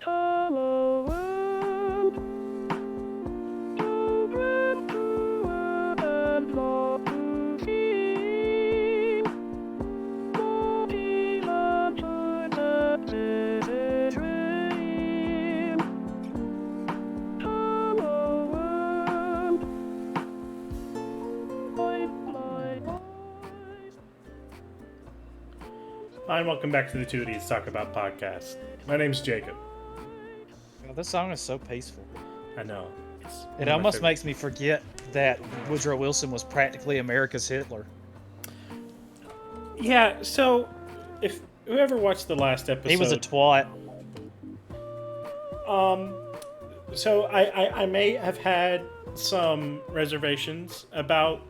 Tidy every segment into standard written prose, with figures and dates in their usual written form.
Hi, and welcome back to the Two Idiots Talk About podcast. My name's Jacob. God, this song is so peaceful. I know. It almost makes me forget that Woodrow Wilson was practically America's Hitler. Yeah, so if whoever watched the last episode, He was a twat. So I may have had some reservations about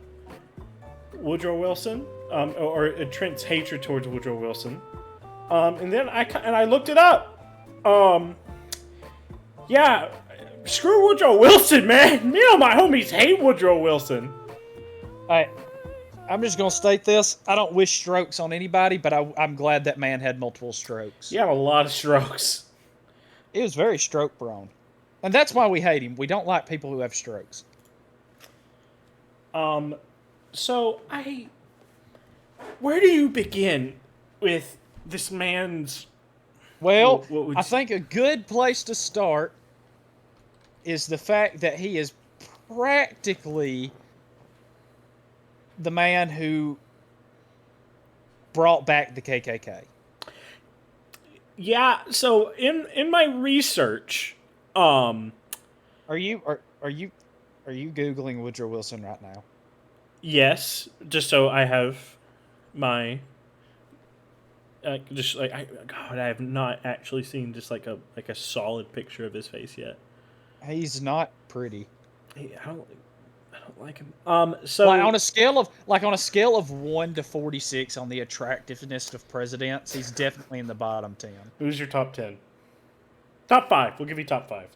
Woodrow Wilson, or Trent's hatred towards Woodrow Wilson, and then I looked it up. Yeah, screw Woodrow Wilson, man. Me and my homies hate Woodrow Wilson. I'm just gonna state this: I don't wish strokes on anybody, but I'm glad that man had multiple strokes. You have a lot of strokes. He was very stroke prone, and that's why we hate him. We don't like people who have strokes. So where do you begin with this man's? Well, I think a good place to start is the fact that he is practically the man who brought back the KKK. Yeah, so in my research, Are you Googling Woodrow Wilson right now? yes, just so I have my I have not actually seen just like a solid picture of his face yet. He's not pretty. I don't like him. So Like on a scale of 1 to 46 on the attractiveness of presidents, he's definitely in the bottom 10. who's your top 10? Top 5. We'll give you top 5.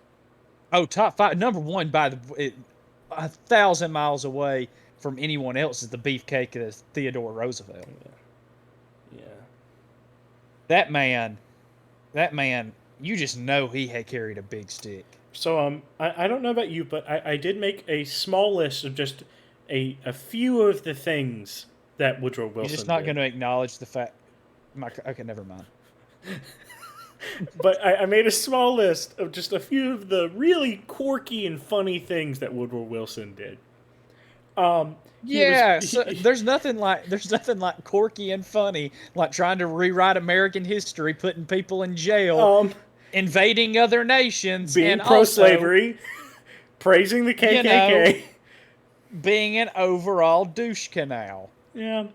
Oh, top 5. Number 1 by 1,000 miles away from anyone else is the beefcake of Theodore Roosevelt. Yeah. That man, you just know he had carried a big stick. So I don't know about you, but I did make a small list of just a few of the things that Woodrow Wilson You're just not did. going to acknowledge the fact. Okay, never mind. But I made a small list of just a few of the really quirky and funny things that Woodrow Wilson did. There's nothing like quirky and funny like trying to rewrite American history, putting people in jail, invading other nations, being and pro-slavery, praising the KKK, being an overall douche canal. Yeah.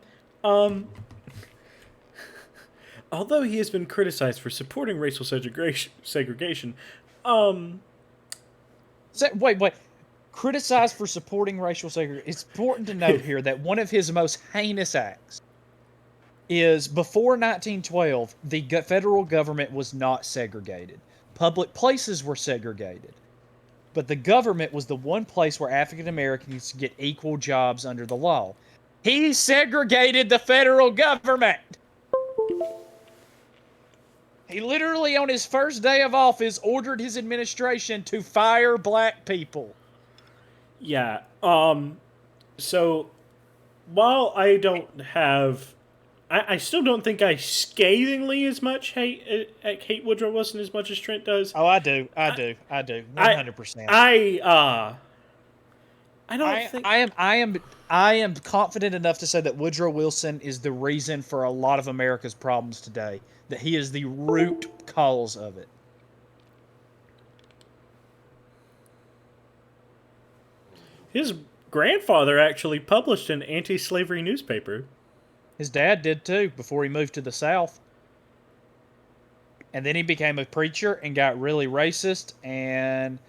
Although he has been criticized for supporting racial segregation, Wait. Criticized for supporting racial segregation. It's important to note here that one of his most heinous acts is before 1912, the federal government was not segregated. Public places were segregated. But the government was the one place where African Americans could get equal jobs under the law. He segregated the federal government. He literally, on his first day of office, ordered his administration to fire black people. Yeah. So while I don't have, I still don't think I scathingly as much hate Woodrow Wilson as much as Trent does. Oh, I do. 100%. I am confident enough to say that Woodrow Wilson is the reason for a lot of America's problems today. That he is the root cause of it. His grandfather actually published an anti-slavery newspaper. His dad did too, before he moved to the South. And then he became a preacher and got really racist, and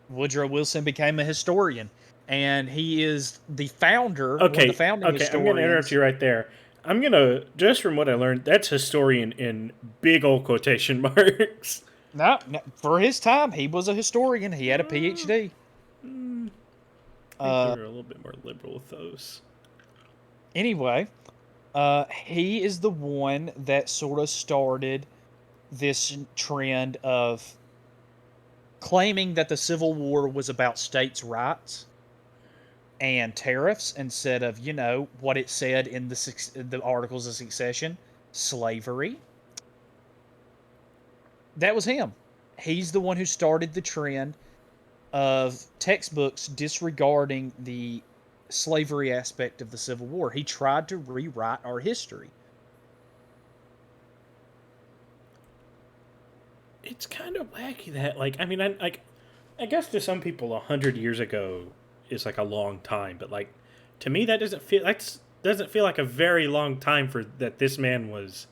Woodrow Wilson became a historian. And he is the founder, one of the founding historians. I'm going to interrupt you right there. I'm going to, just from what I learned, that's historian in big old quotation marks. No, for his time, he was a historian. He had a PhD. I think they're a little bit more liberal with those. Anyway, he is the one that sort of started this trend of claiming that the Civil War was about states' rights and tariffs instead of, what it said in the Articles of Succession, slavery. That was him. He's the one who started the trend of textbooks disregarding the slavery aspect of the Civil War. He tried to rewrite our history. It's kind of wacky that, like, I mean, I guess to some people, 100 years ago is like a long time, but like, to me, that doesn't feel like a very long time for that. This man was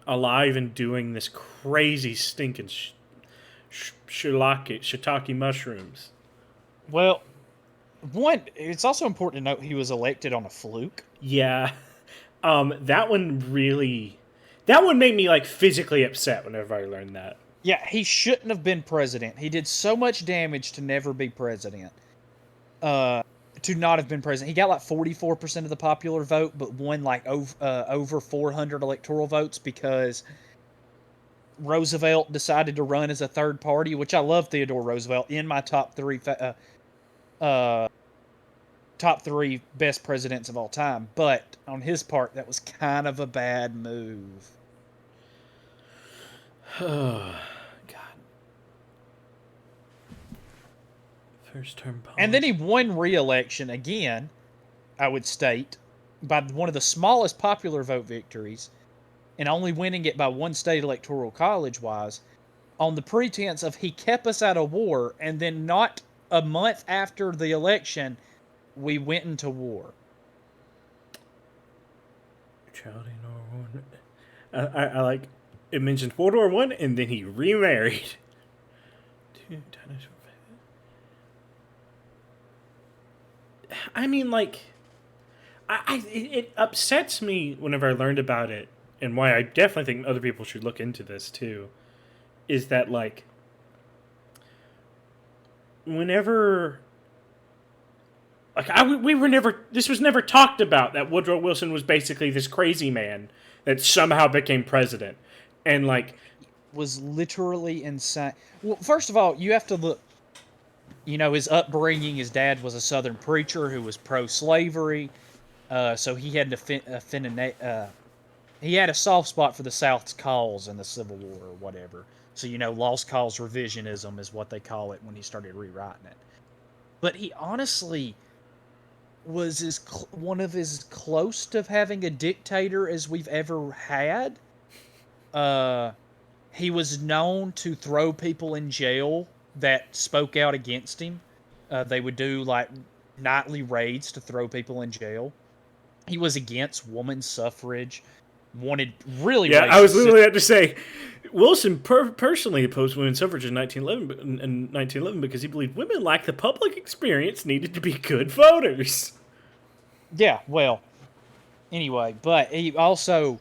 alive and doing this crazy stinking shiitake mushrooms. Well, it's also important to note he was elected on a fluke. Yeah, that one made me like physically upset whenever I learned that. Yeah, he shouldn't have been president. He did so much damage to never be president. To not have been president. He got like 44% of the popular vote, but won like over 400 electoral votes because Roosevelt decided to run as a third party, which I love Theodore Roosevelt, in my top three best presidents of all time. But on his part, that was kind of a bad move. Oh, God. First term policy. And then he won re-election again, I would state, by one of the smallest popular vote victories, and only winning it by one state electoral college-wise, on the pretense of he kept us out of war, and then not a month after the election, we went into war. I like, it mentioned World War I, and then he remarried. I mean, like, it upsets me whenever I learned about it, and why I definitely think other people should look into this too, is that, like, whenever, like, this was never talked about, that Woodrow Wilson was basically this crazy man that somehow became president, and, like, was literally insane. Well, first of all, you have to look. His upbringing. His dad was a Southern preacher who was pro-slavery, so he had he had a soft spot for the South's cause in the Civil War or whatever. So lost cause revisionism is what they call it when he started rewriting it. But he honestly was one of as close to having a dictator as we've ever had. He was known to throw people in jail that spoke out against him. They would do like nightly raids to throw people in jail. He was against women's suffrage. Wanted really. Yeah, I was literally about to say, Wilson personally opposed women's suffrage in 1911 because he believed women lacked the public experience needed to be good voters. Yeah, well, anyway, but he also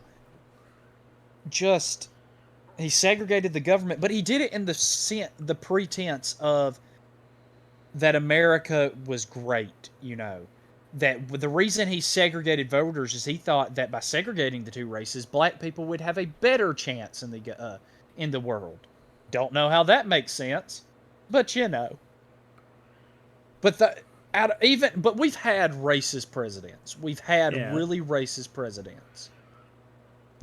he segregated the government, but he did it in the pretense of that America was great, That the reason he segregated voters is he thought that by segregating the two races, black people would have a better chance in the world. Don't know how that makes sense, but But we've had racist presidents. We've had really racist presidents.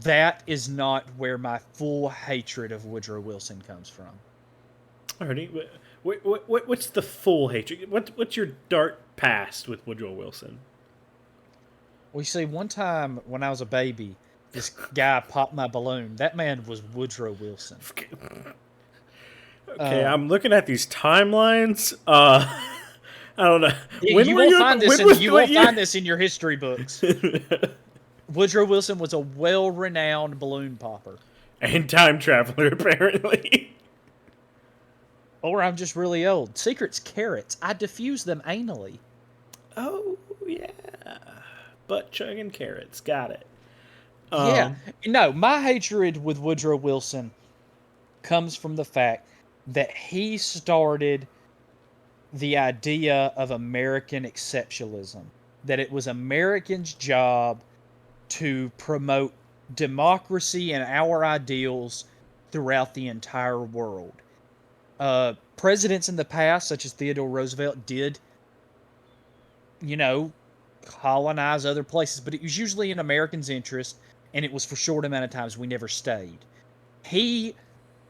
That is not where my full hatred of Woodrow Wilson comes from. Alrighty, what's the full hatred? What's your dark past with Woodrow Wilson? Well, you see, one time when I was a baby, this guy popped my balloon. That man was Woodrow Wilson. Okay, I'm looking at these timelines. I don't know. You won't find this in your history books. Woodrow Wilson was a well-renowned balloon popper. And time traveler, apparently. Or I'm just really old. Secret's carrots. I diffuse them anally. Oh, yeah. Butt-chugging carrots. Got it. Yeah. No, my hatred with Woodrow Wilson comes from the fact that he started the idea of American exceptionalism. That it was Americans' job to promote democracy and our ideals throughout the entire world. Presidents in the past, such as Theodore Roosevelt, did, you know, colonize other places, but it was usually in Americans' interest, and it was for short amount of times. We never stayed. He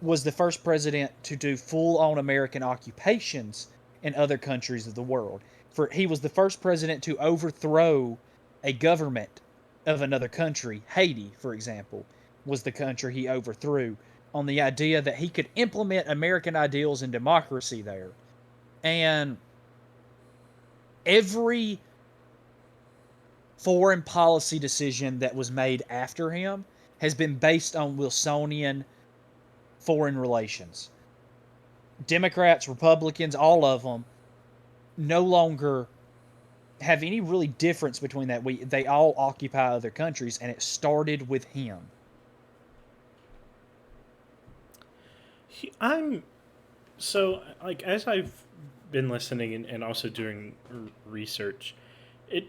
was the first president to do full-on American occupations in other countries of the world. He was the first president to overthrow a government of another country. Haiti, for example, was the country he overthrew on the idea that he could implement American ideals and democracy there. And every foreign policy decision that was made after him has been based on Wilsonian foreign relations. Democrats, Republicans, all of them no longer have any really difference between that. They all occupy other countries, and it started with him. I'm so like as I've been listening and also doing research, it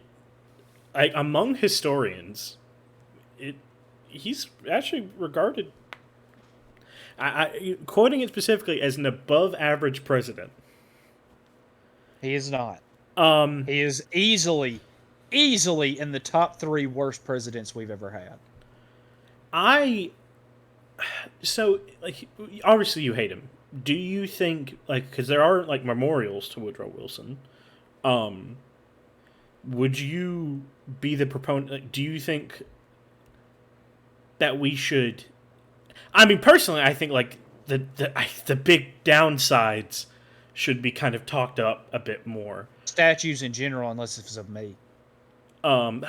among historians, he's actually regarded, quoting it specifically, as an above average president. He is not. He is easily in the top 3 worst presidents we've ever had. So, like, obviously you hate him. Do you think, like, because there are, like, memorials to Woodrow Wilson, would you be the proponent? Like, do you think that we should? I mean, personally, I think like the big downsides should be kind of talked up a bit more. Statues in general, unless it's of me. Why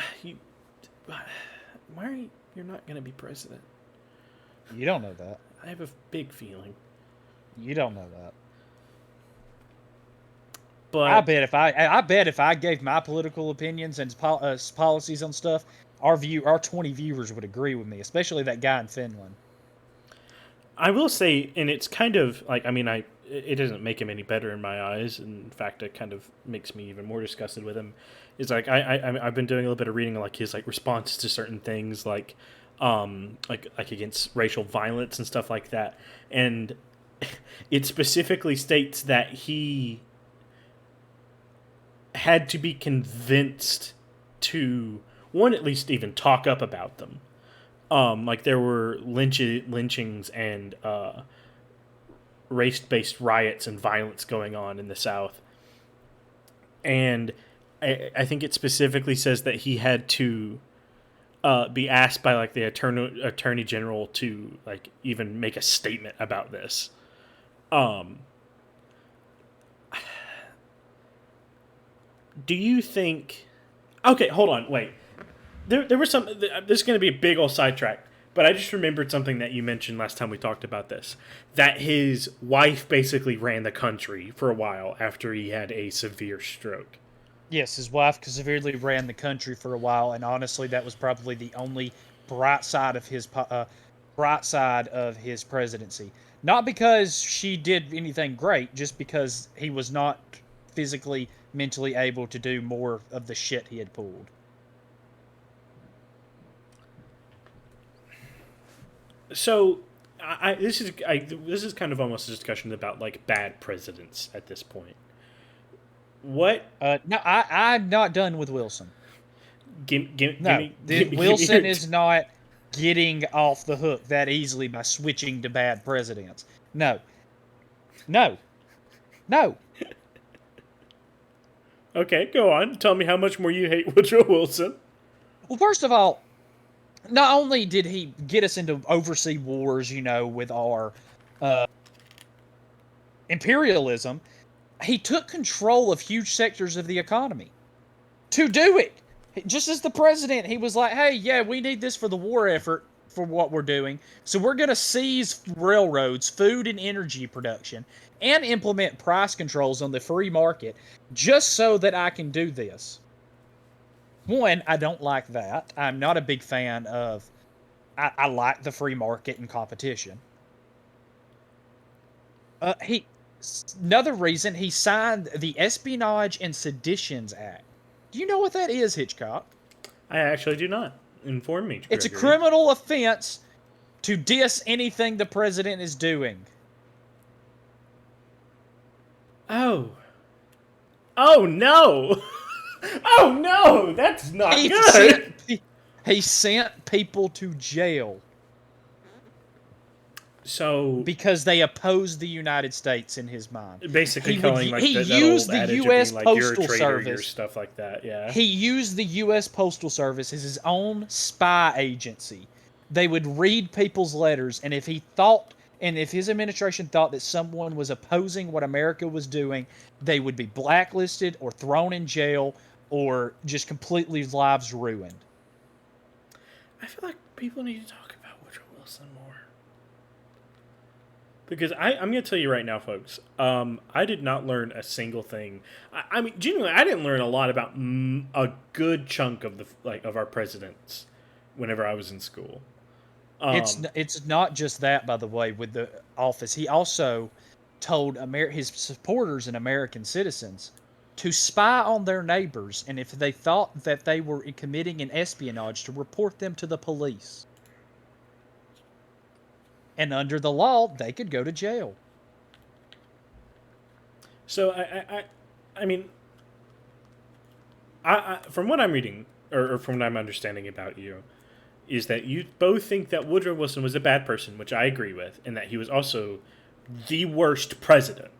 are you're not going to be president? You don't know that. I have a big feeling. You don't know that. But I bet if I gave my political opinions and policies on stuff, our 20 viewers would agree with me, especially that guy in Finland. I will say, and it's kind of like, I mean, it doesn't make him any better in my eyes. In fact, it kind of makes me even more disgusted with him. Is like I've been doing a little bit of reading like his like responses to certain things, like against racial violence and stuff like that, and it specifically states that he had to be convinced to, one, at least even talk up about them. Like there were lynchings and race-based riots and violence going on in the South. And I think it specifically says that he had to be asked by like the attorney general to like even make a statement about this. Do you think? Okay, hold on, wait. There was some. This is going to be a big old sidetrack, but I just remembered something that you mentioned last time we talked about this. That his wife basically ran the country for a while after he had a severe stroke. Yes, his wife severely ran the country for a while, and honestly, that was probably the only bright side of his presidency. Not because she did anything great, just because he was not physically, mentally able to do more of the shit he had pulled. So, this is kind of almost a discussion about like bad presidents at this point. What? No, I'm not done with Wilson. Wilson is not getting off the hook that easily by switching to bad presidents. No. Okay, go on. Tell me how much more you hate Woodrow Wilson. Well, first of all, not only did he get us into overseas wars, with our imperialism, he took control of huge sectors of the economy. To do it, just as the president, he was like, hey, yeah, we need this for the war effort for what we're doing, so we're going to seize railroads, food and energy production, and implement price controls on the free market just so that I can do this. One, I don't like that. I'm not a big fan of... I like the free market and competition. Another reason, he signed the Espionage and Seditions Act. Do you know what that is, Hitchcock? I actually do not. Inform me, It's a Gregory. criminal offense to diss anything the president is doing. Oh. Oh, no! Oh, no! That's not good! He sent people to jail So, because they opposed the United States in his mind. basically calling, like, He that old used the adage U.S. of being, like, you're a Postal traitor, you're Service. stuff like that, yeah. He used the U.S. Postal Service as his own spy agency. They would read people's letters, and if his administration thought that someone was opposing what America was doing, they would be blacklisted or thrown in jail or just completely lives ruined. I feel like people need to talk about Woodrow Wilson more. Because I'm going to tell you right now, folks, I did not learn a single thing. I mean, genuinely, I didn't learn a lot about a good chunk of of our presidents whenever I was in school. It's not just that, by the way, with the office. He also told his supporters and American citizens to spy on their neighbors, and if they thought that they were committing an espionage, to report them to the police. And under the law, they could go to jail. So I mean, from what I'm reading or from what I'm understanding about you, is that you both think that Woodrow Wilson was a bad person, which I agree with, and that he was also the worst president.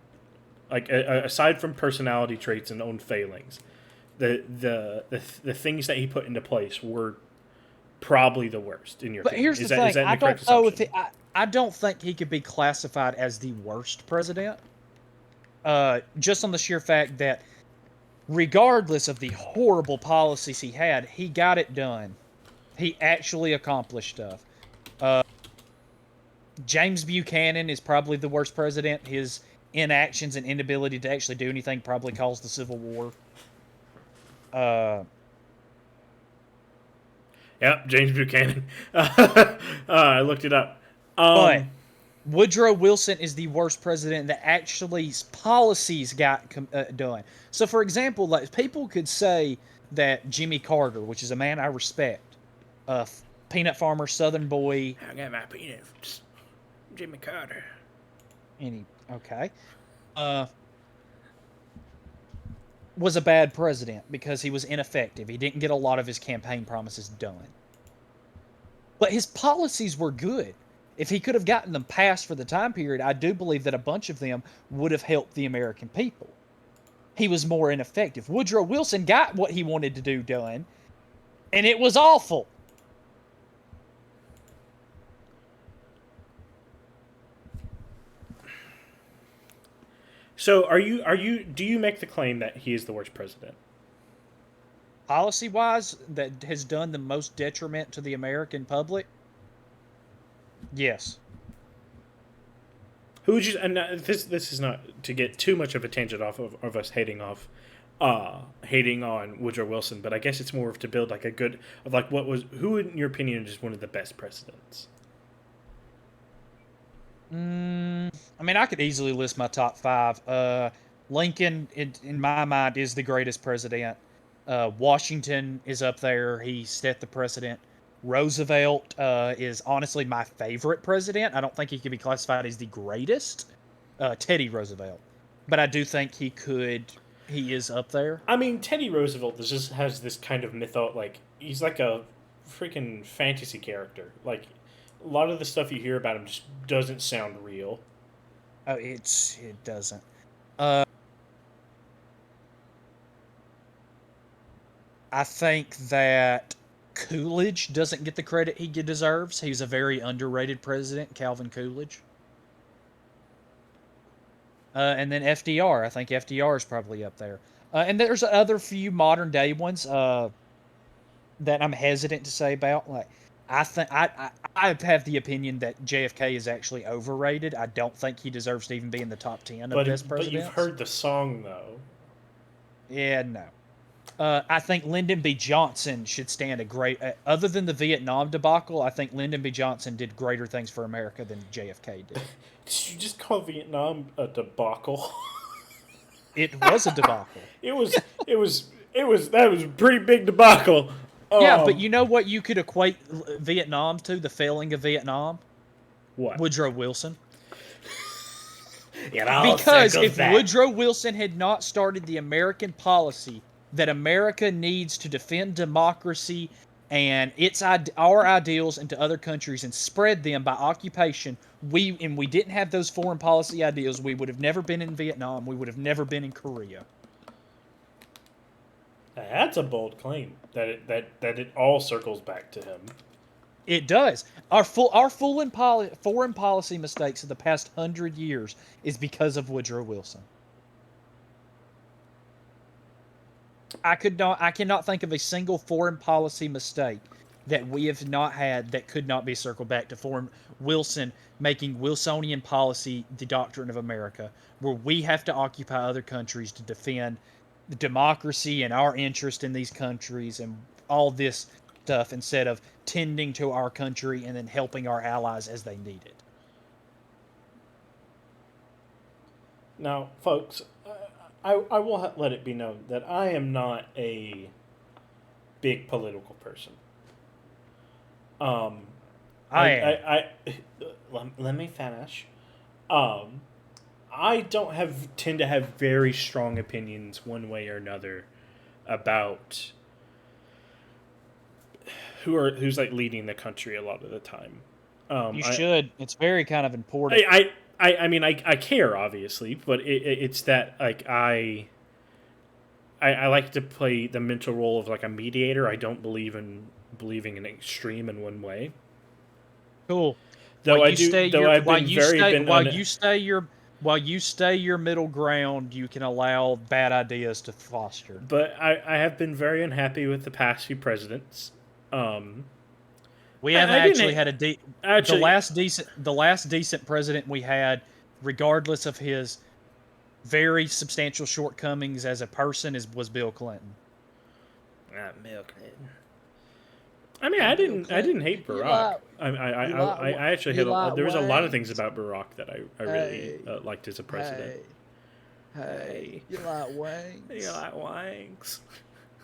Like aside from personality traits and own failings, the things that he put into place were probably the worst in your opinion. But here's the thing: is that I an correct don't know if assumption? I don't think he could be classified as the worst president. Just on the sheer fact that, regardless of the horrible policies he had, he got it done. He actually accomplished stuff. James Buchanan is probably the worst president. His inactions and inability to actually do anything probably caused the Civil War. Yep, James Buchanan. I looked it up. But Woodrow Wilson is the worst president that actually policies got done. So, for example, like people could say that Jimmy Carter, which is a man I respect, peanut farmer, Southern boy. I got my peanuts. Jimmy Carter. Okay. Was a bad president because he was ineffective. He didn't get a lot of his campaign promises done. But his policies were good. If he could have gotten them passed for the time period, I do believe that a bunch of them would have helped the American people. He was more ineffective. Woodrow Wilson got what he wanted to do done, and it was awful. So do you make the claim that he is the worst president? Policy-wise, that has done the most detriment to the American public? Yes. Who would you? And this is not to get too much of a tangent off of us hating on Woodrow Wilson, but I guess it's more of to build like a good of like who in your opinion is one of the best presidents? I mean, I could easily list my top 5. Lincoln, in my mind, is the greatest president. Washington is up there. He set the precedent. Roosevelt is honestly my favorite president. I don't think he could be classified as the greatest. Teddy Roosevelt. But I do think he is up there. I mean, Teddy Roosevelt just has this kind of like he's like a freaking fantasy character. Like a lot of the stuff you hear about him just doesn't sound real. Oh, it doesn't. I think that Coolidge doesn't get the credit he deserves. He's a very underrated president, Calvin Coolidge. And then FDR. I think FDR is probably up there. And there's other few modern day ones that I'm hesitant to say about. Like, I think I have the opinion that JFK is actually overrated. I don't think he deserves to even be in the top 10 of best presidents. But you've heard the song though. Yeah, no. I think Lyndon B. Johnson should stand a great... other than the Vietnam debacle, I think Lyndon B. Johnson did greater things for America than JFK did. Did you just call Vietnam a debacle? It was a debacle. That was a pretty big debacle. Yeah, but you know what you could equate Vietnam to, the failing of Vietnam? What? Woodrow Wilson. It all Because circles if back. Woodrow Wilson had not started the American policy that America needs to defend democracy and our ideals into other countries and spread them by occupation, we didn't have those foreign policy ideals, we would have never been in Vietnam, we would have never been in Korea. That's a bold claim that it all circles back to him. It does. Our foreign policy mistakes of the past 100 years is because of Woodrow Wilson. I cannot think of a single foreign policy mistake that we have not had that could not be circled back to Wilson making Wilsonian policy the doctrine of America, where we have to occupy other countries to defend the democracy and our interest in these countries and all this stuff instead of tending to our country and then helping our allies as they need it. Now, folks, I will let it be known that I am not a big political person. Let me finish. I don't tend to have very strong opinions one way or another about who's like leading the country a lot of the time. You should. It's very kind of important. I mean, I care, obviously, but it's that, like, I like to play the mental role of, like, a mediator. I don't believe in believing in extreme in one way. Cool. While you stay your middle ground, you can allow bad ideas to foster. But I have been very unhappy with the past few presidents. We haven't actually had the last decent president we had, regardless of his very substantial shortcomings as a person, was Bill Clinton. Bill Clinton. I mean, I didn't hate Barack. I actually had there was a lot of things about Barack that I really liked as a president. Hey, you like wings? You like wings?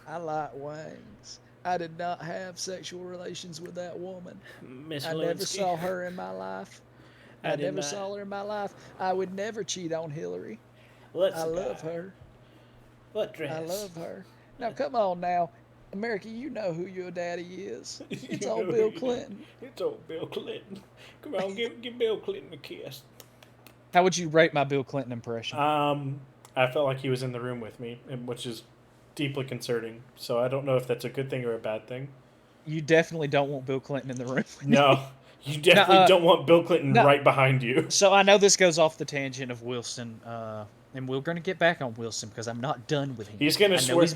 I like wings. I did not have sexual relations with that woman. Miss I never saw her in my life. I never saw her in my life. I would never cheat on Hillary. I love her. What dress? I love her. Now, come on now. America, you know who your daddy is. It's old Bill Clinton. It's old Bill Clinton. Come on, give Bill Clinton a kiss. How would you rate my Bill Clinton impression? I felt like he was in the room with me, which is deeply concerning. So I don't know if that's a good thing or a bad thing. You definitely don't want Bill Clinton in the room. No, you definitely don't want Bill Clinton right behind you. So I know this goes off the tangent of Wilson, and we're going to get back on Wilson because I'm not done with him. He's going to swear. He's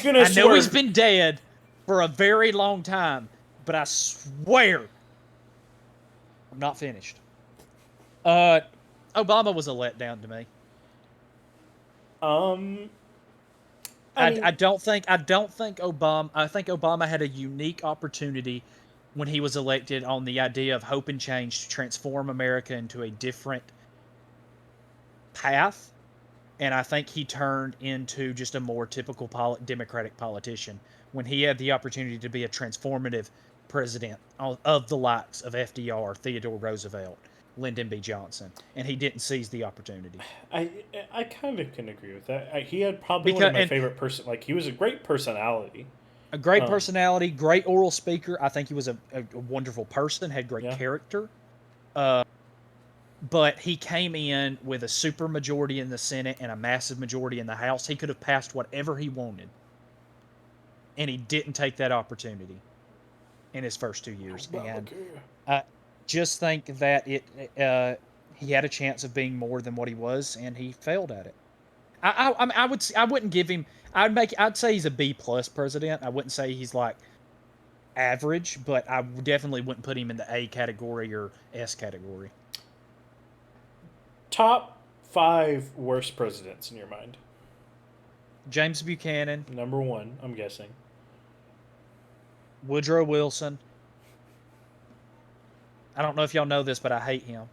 going to swear. I know he's been dead for a very long time, but I swear I'm not finished. Obama was a letdown to me. I don't think Obama. I think Obama had a unique opportunity when he was elected on the idea of hope and change to transform America into a different path, and I think he turned into just a more typical Democratic politician when he had the opportunity to be a transformative president of the likes of FDR, Theodore Roosevelt, Lyndon B. Johnson, and he didn't seize the opportunity. I kind of can agree with that. He had probably one of my favorite person. Like, he was a great personality. A great personality, great oral speaker. I think he was a wonderful person, had great character. But he came in with a super majority in the Senate and a massive majority in the House. He could have passed whatever he wanted. And he didn't take that opportunity in his first 2 years. And I just think that he had a chance of being more than what he was, and he failed at it. I wouldn't give him. I'd say he's a B+ president. I wouldn't say he's like average, but I definitely wouldn't put him in the A category or S category. Top 5 worst presidents in your mind? James Buchanan. Number 1, I'm guessing. Woodrow Wilson. I don't know if y'all know this, but I hate him.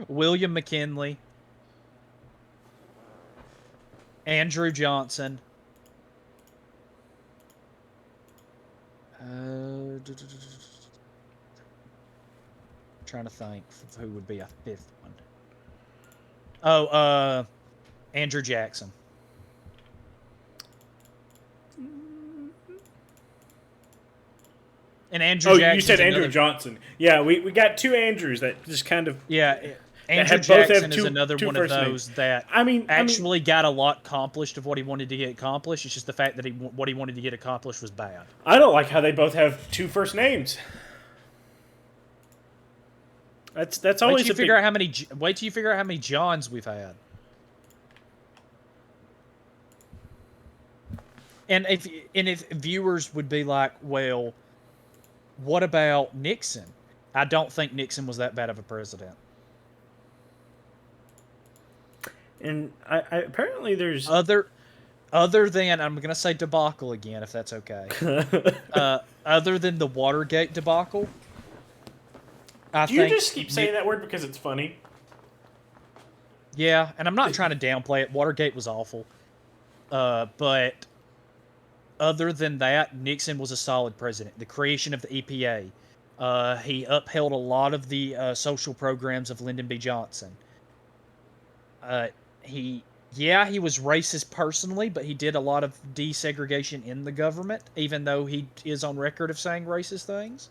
William McKinley. Andrew Johnson. Trying to think of who would be a fifth one. Oh, Andrew Jackson. And Andrew Jackson. You said Andrew Johnson. Yeah, we got two Andrews that just kind of. Yeah, Andrew Jackson is another one of those that actually got a lot accomplished of what he wanted to get accomplished. It's just the fact that what he wanted to get accomplished was bad. I don't like how they both have two first names. That's always wait till you figure out how many Johns we've had. And if viewers would be like, well, what about Nixon? I don't think Nixon was that bad of a president. And I apparently there's other than, I'm gonna say debacle again, if that's okay. Other than the Watergate debacle, you just keep saying that word because it's funny? Yeah, and I'm not trying to downplay it. Watergate was awful, but other than that, Nixon was a solid president. The creation of the EPA, he upheld a lot of the social programs of Lyndon B. Johnson. He was racist personally, but he did a lot of desegregation in the government, even though he is on record of saying racist things.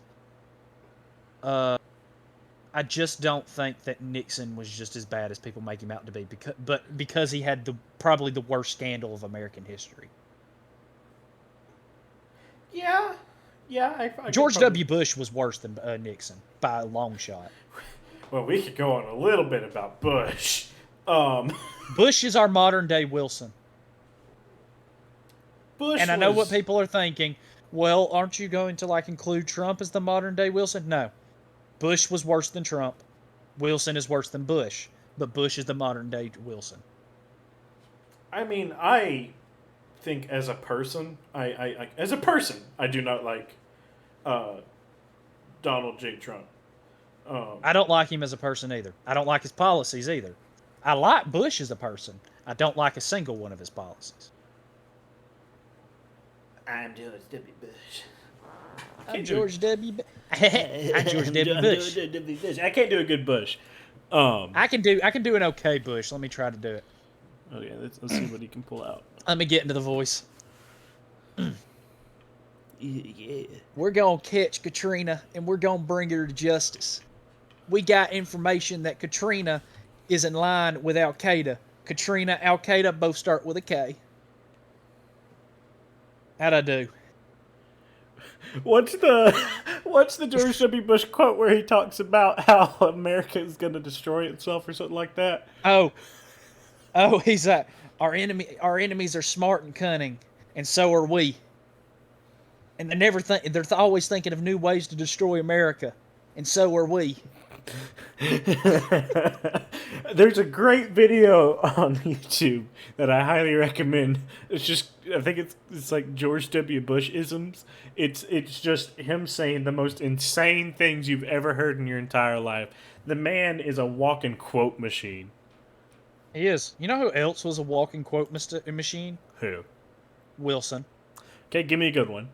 I just don't think that Nixon was just as bad as people make him out to be, because he had probably the worst scandal of American history. Yeah. George W. Bush was worse than Nixon by a long shot. Well, we could go on a little bit about Bush. Bush is our modern day Wilson. I know what people are thinking. Well, aren't you going to include Trump as the modern day Wilson? No. Bush was worse than Trump. Wilson is worse than Bush. But Bush is the modern day Wilson. I mean, I think as a person, I do not like Donald J. Trump. I don't like him as a person either. I don't like his policies either. I like Bush as a person. I don't like a single one of his policies. I'm George W. Bush. I'm George W. I'm George W. Bush. I can't do a good Bush. I can do an okay Bush. Let me try to do it. Okay, let's see what he can pull out. Let me get into the voice. Yeah. We're going to catch Katrina, and we're going to bring her to justice. We got information that Katrina is in line with Al-Qaeda. Katrina, Al-Qaeda both start with a K. How'd I do? What's the George W. Bush quote where he talks about how America is going to destroy itself or something like that? Oh, he's our enemies are smart and cunning, and so are we. And they're always thinking of new ways to destroy America, and so are we. There's a great video on YouTube that I highly recommend. I think it's like George W. Bush isms. It's just him saying the most insane things you've ever heard in your entire life. The man is a walking quote machine. He is. You know who else was a walking quote machine? Who? Wilson. Okay, give me a good one.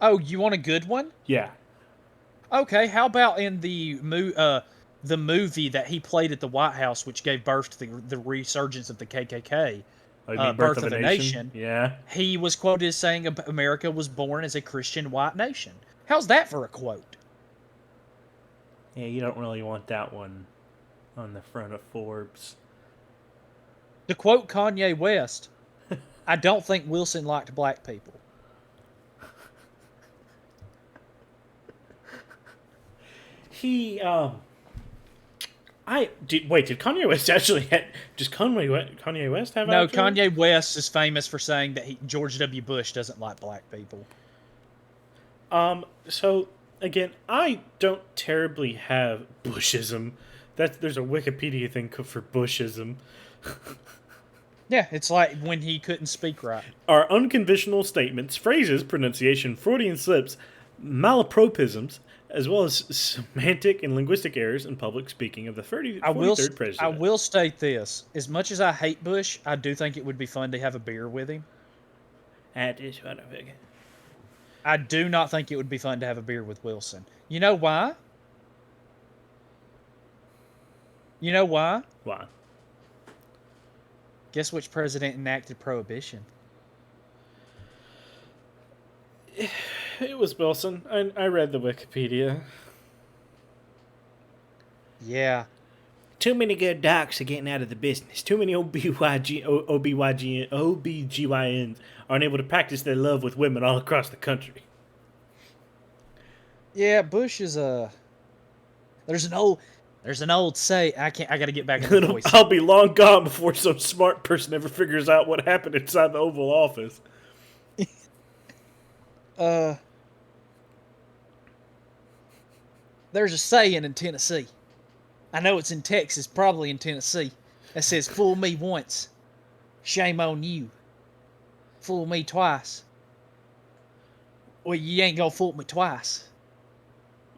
Oh, you want a good one? Yeah. Okay, how about in the movie that he played at the White House, which gave birth to the resurgence of the KKK, Birth of a Nation? Yeah. He was quoted as saying America was born as a Christian white nation. How's that for a quote? Yeah, you don't really want that one on the front of Forbes. To quote Kanye West, I don't think Wilson liked black people. Did Kanye West actually Kanye West have? No, Kanye West is famous for saying that George W. Bush doesn't like black people. So again, I don't terribly have Bushism. There's a Wikipedia thing for Bushism. Yeah, it's like when he couldn't speak right. Are unconventional statements, phrases, pronunciation, Freudian slips, malapropisms, as well as semantic and linguistic errors in public speaking of the 43rd president. I will state this. As much as I hate Bush, I do think it would be fun to have a beer with him. That is fun of it. I do not think it would be fun to have a beer with Wilson. You know why? You know why? Why? Guess which president enacted prohibition? It was Wilson. I read the Wikipedia. Yeah. Too many good docs are getting out of the business. Too many OBGYNs are unable to practice their love with women all across the country. Yeah, Bush is a. There's an old say. I gotta get back in the voice. I'll be long gone before some smart person ever figures out what happened inside the Oval Office. There's a saying in Tennessee. I know it's in Texas, probably in Tennessee, that says, "Fool me once, shame on you. Fool me twice. Well, you ain't gonna fool me twice."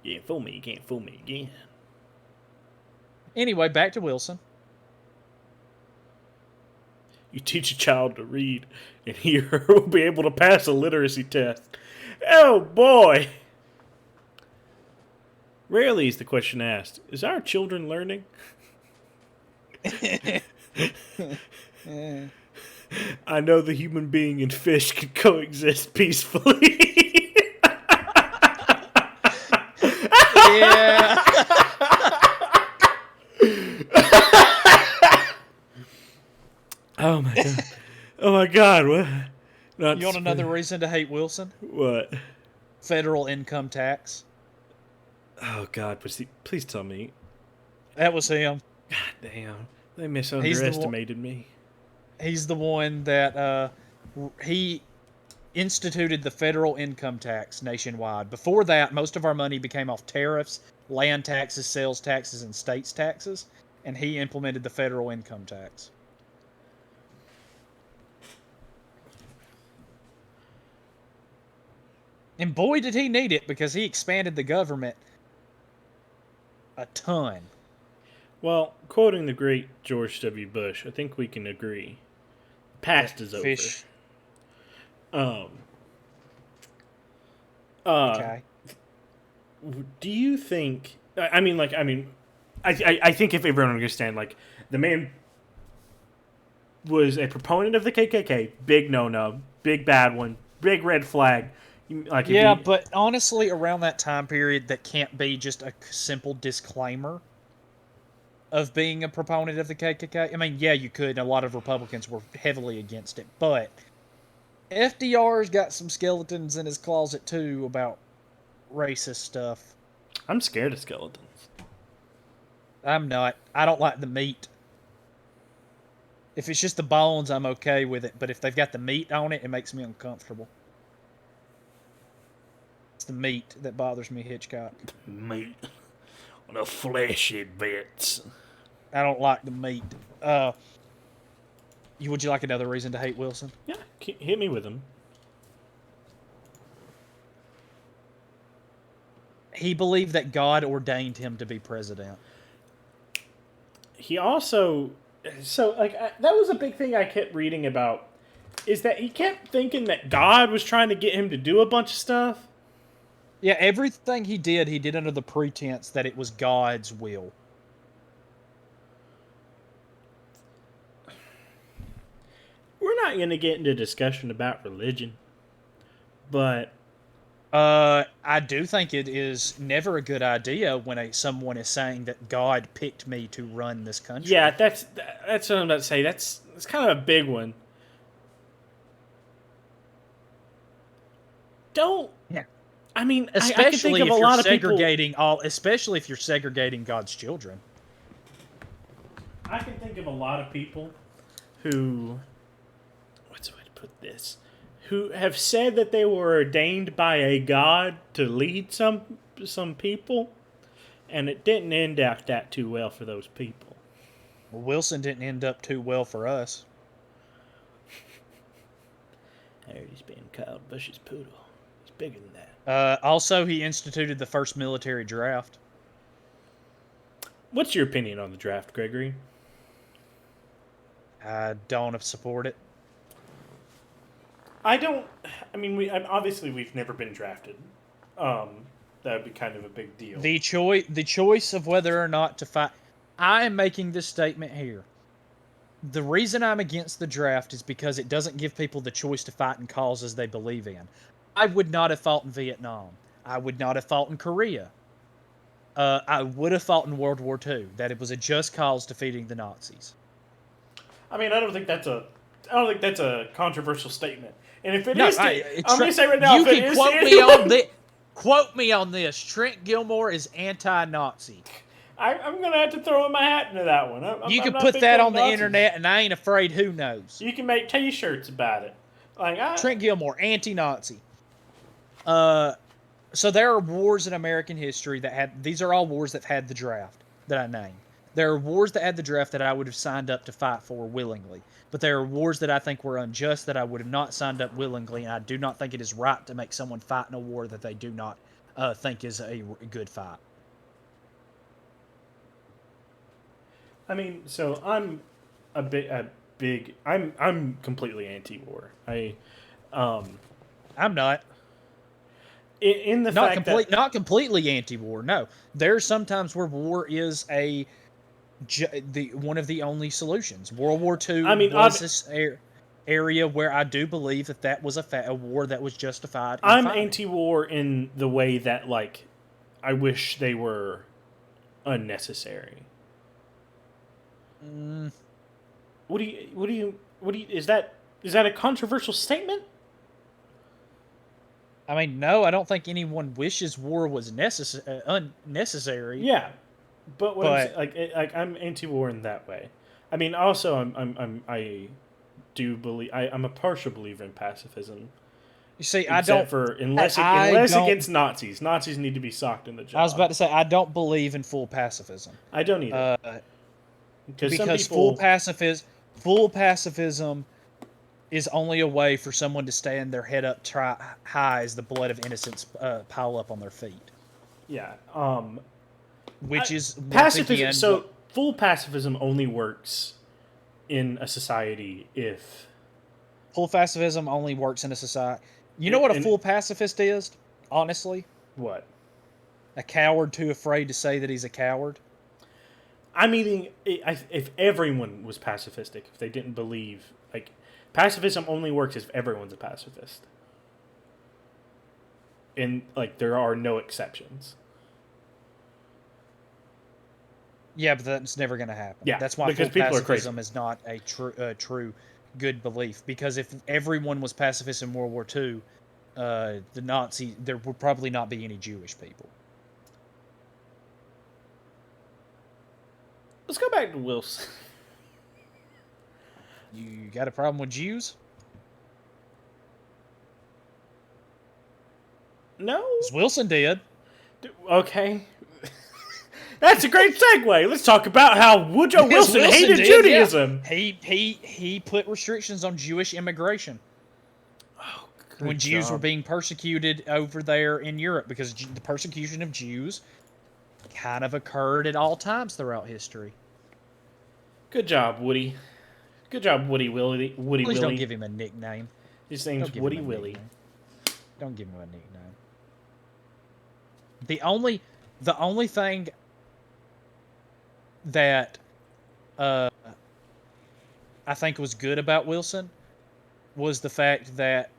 You can't fool me. You can't fool me again. Anyway, back to Wilson. You teach a child to read, and he or her will be able to pass a literacy test. Oh boy! Rarely is the question asked, is our children learning? I know the human being and fish can coexist peacefully. Yeah. Oh my god. Oh my god, what? Not You want another reason to hate Wilson? What? Federal income tax. Oh god, please tell me. That was him. God damn. They misunderestimated me. He's the one that he instituted the federal income tax nationwide. Before that, most of our money became off tariffs, land taxes, sales taxes, and states taxes, and he implemented the federal income tax. And boy, did he need it, because he expanded the government a ton. Well, quoting the great George W. Bush, I think we can agree. Past is over. Fish. Okay. Do you think? I think if everyone understand, like, the man was a proponent of the KKK, big no-no, big bad one, big red flag. Like, yeah, but honestly, around that time period, that can't be just a simple disclaimer of being a proponent of the KKK. I mean, yeah, you could. A lot of Republicans were heavily against it, but FDR's got some skeletons in his closet too about racist stuff. I'm scared of skeletons. I'm not. I don't like the meat. If it's just the bones, I'm okay with it, but if they've got the meat on it, it makes me uncomfortable. It's the meat that bothers me, Hitchcock. Meat. The fleshy bits. I don't like the meat. Would you like another reason to hate Wilson? Yeah, hit me with him. He believed that God ordained him to be president. He also... So, like, that was a big thing I kept reading about, is that he kept thinking that God was trying to get him to do a bunch of stuff. Yeah, everything he did under the pretense that it was God's will. We're not going to get into discussion about religion, but... I do think it is never a good idea when someone is saying that God picked me to run this country. Yeah, that's what I'm about to say. That's kind of a big one. Don't... Yeah. I mean, especially I can think of a lot of people... especially if you're segregating God's children. I can think of a lot of people who... What's the way to put this? Who have said that they were ordained by a god to lead some people, and it didn't end out that too well for those people. Well, Wilson didn't end up too well for us. I heard he's being called Bush's poodle. He's bigger than that. Also, he instituted the first military draft. What's your opinion on the draft, Gregory? I don't support it. I don't. I mean, obviously we've never been drafted. That would be kind of a big deal. The choice of whether or not to fight. I am making this statement here. The reason I'm against the draft is because it doesn't give people the choice to fight in causes they believe in. I would not have fought in Vietnam. I would not have fought in Korea. I would have fought in World War II. That it was a just cause defeating the Nazis. I mean, I don't think that's a controversial statement. And if it No, is, I'm going to say right now, you if it can is, quote me on this. Quote me on this. Trent Gilmore is anti-Nazi. I'm going to have to throw in my hat into that one. You can I'm not put big that fan on of the Nazis. internet, and I ain't afraid. Who knows? You can make T-shirts about it. Trent Gilmore, anti-Nazi. So there are wars in American history that had. These are all wars that had the draft that I named. There are wars that had the draft that I would have signed up to fight for willingly. But there are wars that I think were unjust that I would have not signed up willingly, and I do not think it is right to make someone fight in a war that they do not think is a good fight. I mean, so I'm I'm completely anti-war. I'm not. In the fact that Not completely anti-war. No, there's sometimes where war is one of the only solutions. World War II was this area where I do believe that was a war that was justified. I'm fighting. anti-war in the way that I wish they were unnecessary. What do you is that a controversial statement? I mean, no, I don't think anyone wishes war was unnecessary. Yeah, but I'm anti-war in that way. I mean, also I do believe I'm a partial believer in pacifism. You see, unless against Nazis. Nazis need to be socked in the jaw. I was about to say I don't believe in full pacifism. I don't either. Because full pacifism is only a way for someone to stand their head up high as the blood of innocents pile up on their feet. Yeah. Which is pacifism. Full pacifism only works in a society if full pacifism only works in a society. You know what a full pacifist is? Honestly, what? A coward too afraid to say that he's a coward. I mean, if everyone was pacifistic, if they didn't believe, pacifism only works if everyone's a pacifist. And, there are no exceptions. Yeah, but that's never going to happen. Yeah, that's why because full people pacifism are crazy. is not a true good belief. Because if everyone was pacifist in World War II, there would probably not be any Jewish people. Let's go back to Wilson. You got a problem with Jews? No. 'Cause Wilson did. Okay. That's a great segue. Let's talk about how Woodrow Wilson hated did, Judaism. Yeah. He put restrictions on Jewish immigration. Oh, when Jews were being persecuted over there in Europe, because the persecution of Jews kind of occurred at all times throughout history. Good job, Woody. Good job, Woody Willie. Please Willie. don't give him a nickname. His name's Woody Willie. Don't give him a nickname. The only thing that I think was good about Wilson was the fact that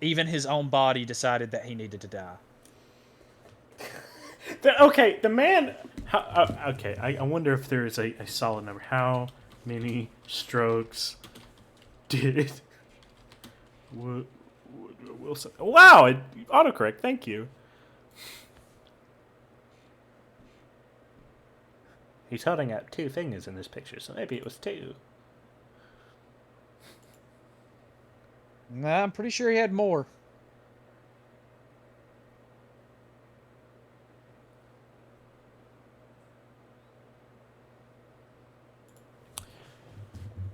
even his own body decided that he needed to die. The man. I wonder if there is a solid number. How many strokes did Wilson? Wow, autocorrect. Thank you. He's holding up two fingers in this picture, so maybe it was two. Nah, I'm pretty sure he had more.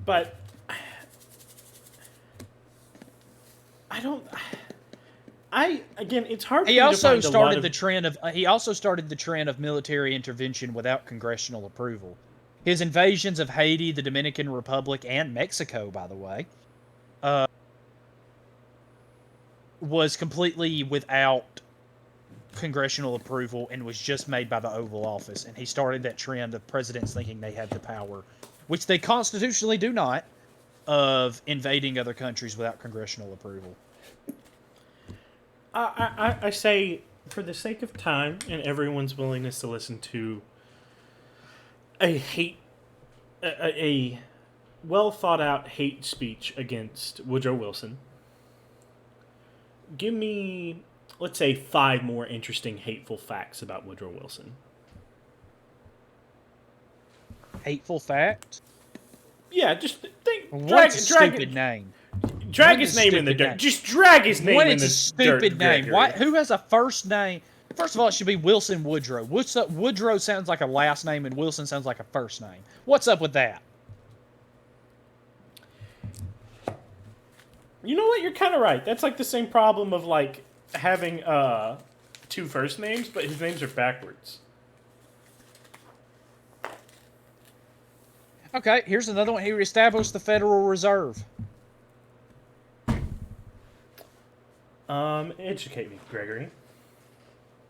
But again, it's hard. He also started the trend of military intervention without congressional approval. His invasions of Haiti, the Dominican Republic, and Mexico, by the way, was completely without congressional approval and was just made by the Oval Office. And he started that trend of presidents thinking they had the power, which they constitutionally do not, of invading other countries without congressional approval. I say, for the sake of time and everyone's willingness to listen to a well thought out hate speech against Woodrow Wilson, give me, let's say, 5 more interesting, hateful facts about Woodrow Wilson. Hateful fact? Yeah, just think. What's a stupid name? Drag his name in the dirt. Just drag his name in the dirt. What is a stupid name? Why? Who has a first name? First of all, it should be Wilson Woodrow. Woodrow sounds like a last name, and Wilson sounds like a first name. What's up with that? You know what? You're kind of right. That's like the same problem of like having 2 first names, but his names are backwards. Okay, here's another one. He established the Federal Reserve. Educate me, Gregory.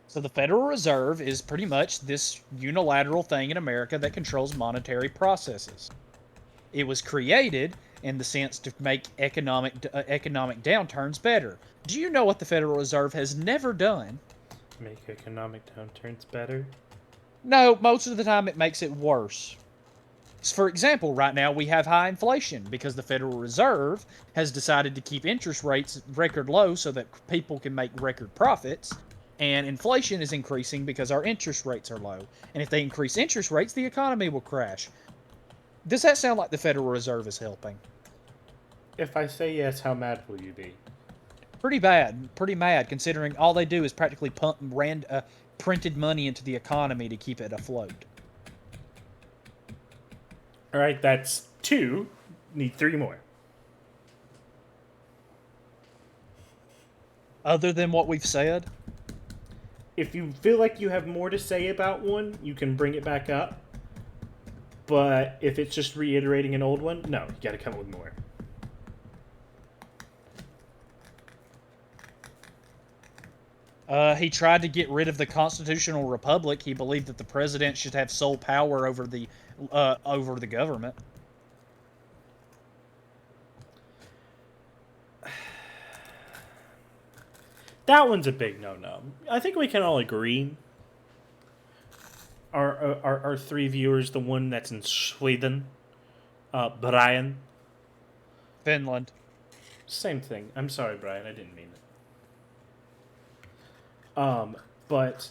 So the Federal Reserve is pretty much this unilateral thing in America that controls monetary processes. It was created in the sense to make economic downturns better. Do you know what the Federal Reserve has never done? Make economic downturns better? No, most of the time it makes it worse. For example, right now we have high inflation because the Federal Reserve has decided to keep interest rates record low so that people can make record profits, and inflation is increasing because our interest rates are low. And if they increase interest rates, the economy will crash. Does that sound like the Federal Reserve is helping? If I say yes, how mad will you be? Pretty bad. Pretty mad, considering all they do is practically pump printed money into the economy to keep it afloat. All right, that's 2. Need 3 more. Other than what we've said? If you feel like you have more to say about one, you can bring it back up. But if it's just reiterating an old one, no, you gotta come up with more. He tried to get rid of the constitutional republic. He believed that the president should have sole power over the government. That one's a big no-no. I think we can all agree. Our 3 viewers, the one that's in Sweden, Brian. Finland. Same thing. I'm sorry, Brian. I didn't mean it. But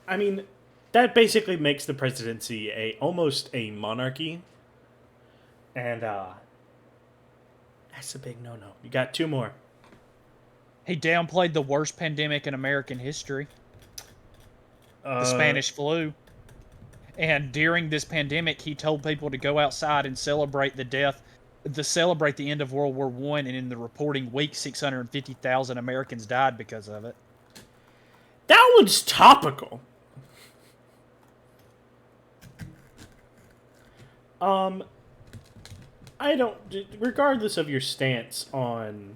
I mean, that basically makes the presidency almost a monarchy, and that's a big no-no. You got 2 more. He downplayed the worst pandemic in American history, the Spanish flu. And during this pandemic, he told people to go outside and celebrate the end of World War I, and in the reporting week, 650,000 Americans died because of it. That one's topical. I don't, regardless of your stance on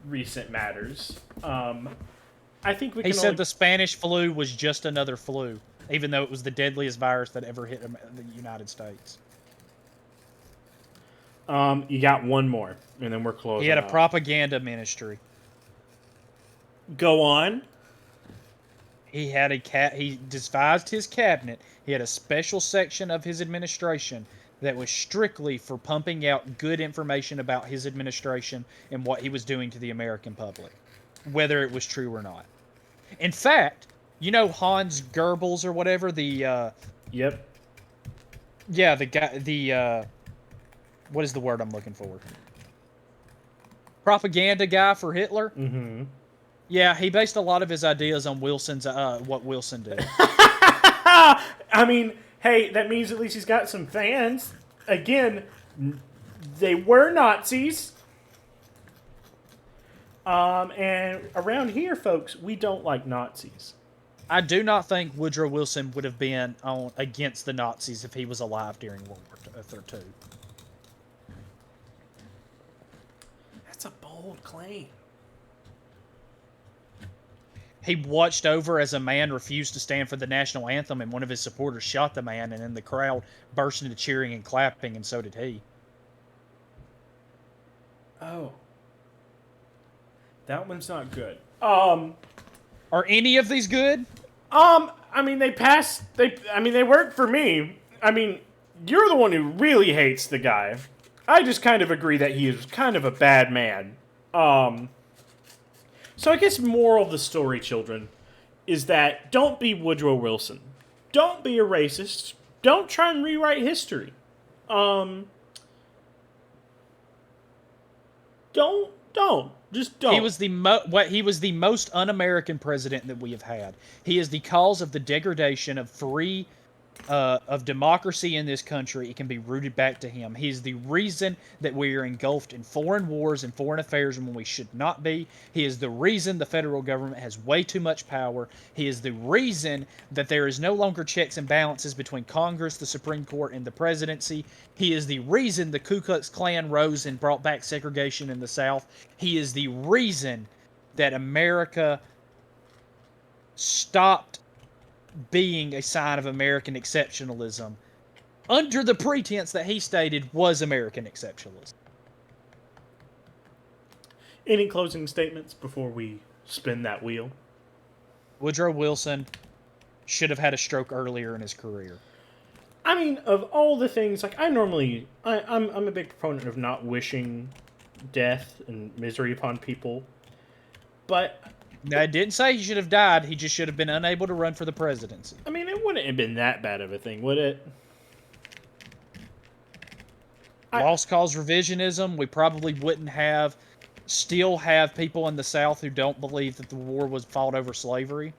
recent matters, I think we can. He said the Spanish flu was just another flu, even though it was the deadliest virus that ever hit the United States. You got 1 more, and then we're closing. He had a propaganda ministry. Go on. He had he devised his cabinet. He had a special section of his administration that was strictly for pumping out good information about his administration and what he was doing to the American public, whether it was true or not. In fact, you know Hans Goebbels or whatever, the Yep. yeah, the guy, what is the word I'm looking for? Propaganda guy for Hitler? Mm-hmm. Yeah, he based a lot of his ideas on Wilson's what Wilson did. I mean, hey, that means at least he's got some fans. Again, they were Nazis. And around here, folks, we don't like Nazis. I do not think Woodrow Wilson would have been against the Nazis if he was alive during World War II. That's a bold claim. He watched over as a man refused to stand for the national anthem, and one of his supporters shot the man, and then the crowd burst into cheering and clapping, and so did he. Oh. That one's not good. Are any of these good? I mean, they passed. They worked for me. I mean, you're the one who really hates the guy. I just kind of agree that he is kind of a bad man. So I guess moral of the story, children, is that don't be Woodrow Wilson. Don't be a racist. Don't try and rewrite history. Don't. Just don't. He was the most un-American president that we have had. He is the cause of the degradation of of democracy in this country. It can be rooted back to him. He is the reason that we are engulfed in foreign wars and foreign affairs when we should not be. He is the reason the federal government has way too much power. He is the reason that there is no longer checks and balances between Congress, the Supreme Court, and the presidency. He is the reason the Ku Klux Klan rose and brought back segregation in the South. He is the reason that America stopped being a sign of American exceptionalism under the pretense that he stated was American exceptionalism. Any closing statements before we spin that wheel? Woodrow Wilson should have had a stroke earlier in his career. I mean, of all the things, like I'm a big proponent of not wishing death and misery upon people, but Now, I didn't say he should have died. He just should have been unable to run for the presidency. I mean, it wouldn't have been that bad of a thing, would it? Lost cause revisionism. We probably wouldn't still have people in the South who don't believe that the war was fought over slavery.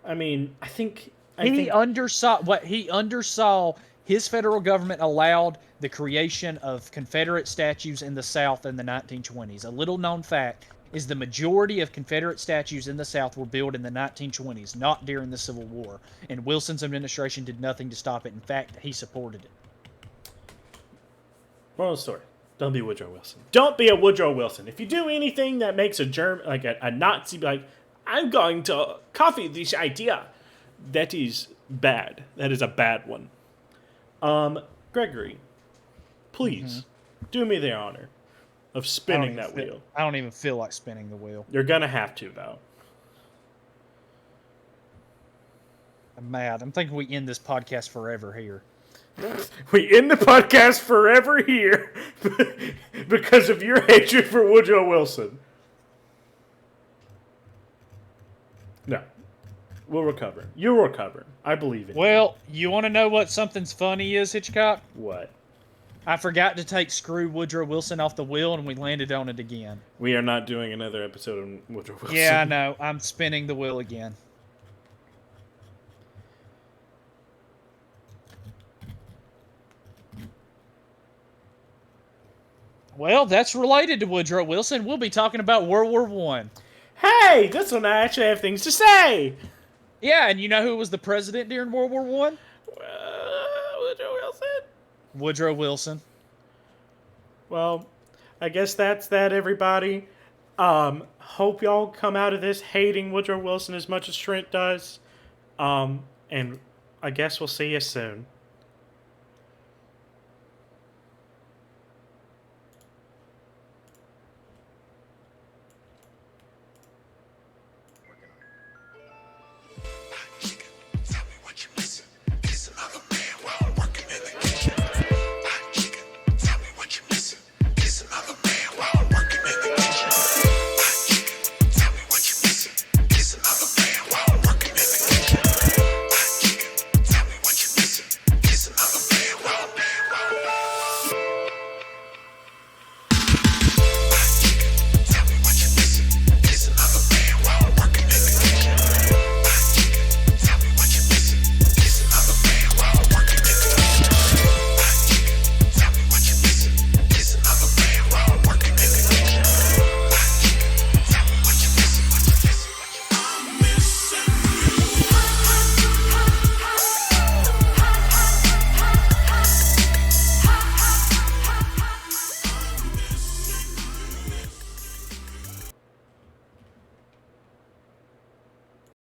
I mean, I think He undersaw his federal government allowed the creation of Confederate statues in the South in the 1920s. A little known fact is the majority of Confederate statues in the South were built in the 1920s, not during the Civil War. And Wilson's administration did nothing to stop it. In fact, he supported it. Moral of the story: don't be Woodrow Wilson. Don't be a Woodrow Wilson. If you do anything that makes a German, like a Nazi, be like, I'm going to copy this idea, that is bad. That is a bad one. Gregory, please do me the honor of spinning that wheel. I don't even feel like spinning the wheel. You're gonna have to, though. I'm mad. I'm thinking we end this podcast forever here. We end the podcast forever here because of your hatred for Woodrow Wilson. No. We'll recover. You'll recover. I believe in you. Well, you want to know what something's funny is, Hitchcock? What? I forgot to take Screw Woodrow Wilson off the wheel, and we landed on it again. We are not doing another episode of Woodrow Wilson. Yeah, I know. I'm spinning the wheel again. Well, that's related to Woodrow Wilson. We'll be talking about World War I. Hey, this one I actually have things to say. Yeah, and you know who was the president during World War I? Woodrow Wilson. Woodrow Wilson. Well, I guess that's that, everybody. Hope y'all come out of this hating Woodrow Wilson as much as Trent does. And I guess we'll see you soon.